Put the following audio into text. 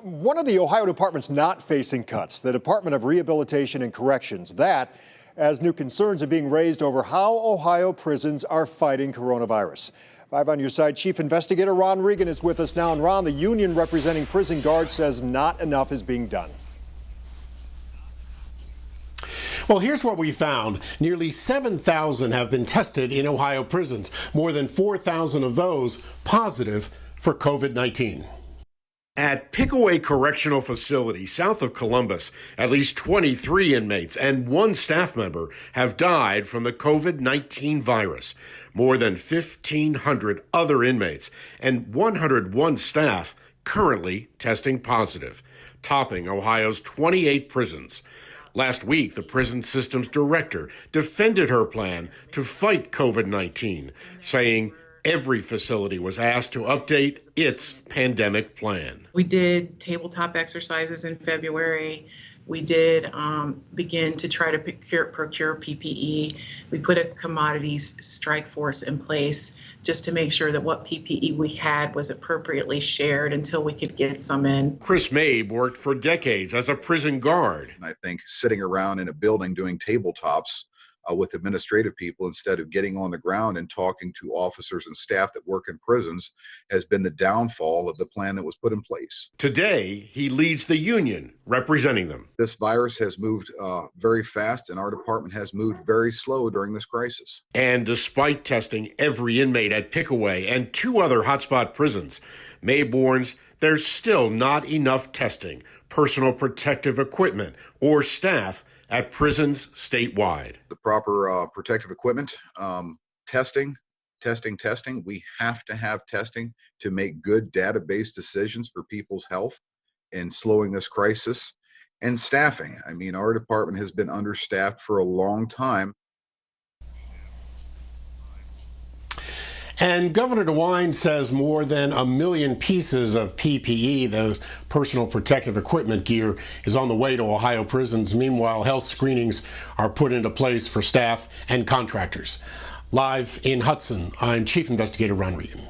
one of the Ohio departments not facing cuts, the Department of Rehabilitation and Corrections. That, as new concerns are being raised over how Ohio prisons are fighting coronavirus. 5 on your side, Chief Investigator Ron Regan is with us now. And Ron, the union representing prison guards says not enough is being done. Well, here's what we found. Nearly 7,000 have been tested in Ohio prisons, more than 4,000 of those positive for COVID-19. At Pickaway Correctional Facility, south of Columbus, at least 23 inmates and 1 staff member have died from the COVID-19 virus. More than 1,500 other inmates and 101 staff currently testing positive, topping Ohio's 28 prisons. Last week, the prison system's director defended her plan to fight COVID-19, saying every facility was asked to update its pandemic plan. We did tabletop exercises in February. We did begin to try to procure PPE. We put a commodities strike force in place just to make sure that what PPE we had was appropriately shared until we could get some in. Chris Mabe worked for decades as a prison guard. I think sitting around in a building doing tabletops with administrative people instead of getting on the ground and talking to officers and staff that work in prisons has been the downfall of the plan that was put in place. Today, he leads the union representing them. This virus has moved very fast, and our department has moved very slow during this crisis. And despite testing every inmate at Pickaway and 2 other hotspot prisons, Mabe warns there's still not enough testing, personal protective equipment, or staff at prisons statewide. The proper protective equipment, testing. We have to have testing to make good database decisions for people's health and slowing this crisis. And staffing. I mean, our department has been understaffed for a long time. And Governor DeWine says more than 1 million pieces of PPE, those personal protective equipment gear, is on the way to Ohio prisons. Meanwhile, health screenings are put into place for staff and contractors. Live in Hudson, I'm Chief Investigator Ron Regan.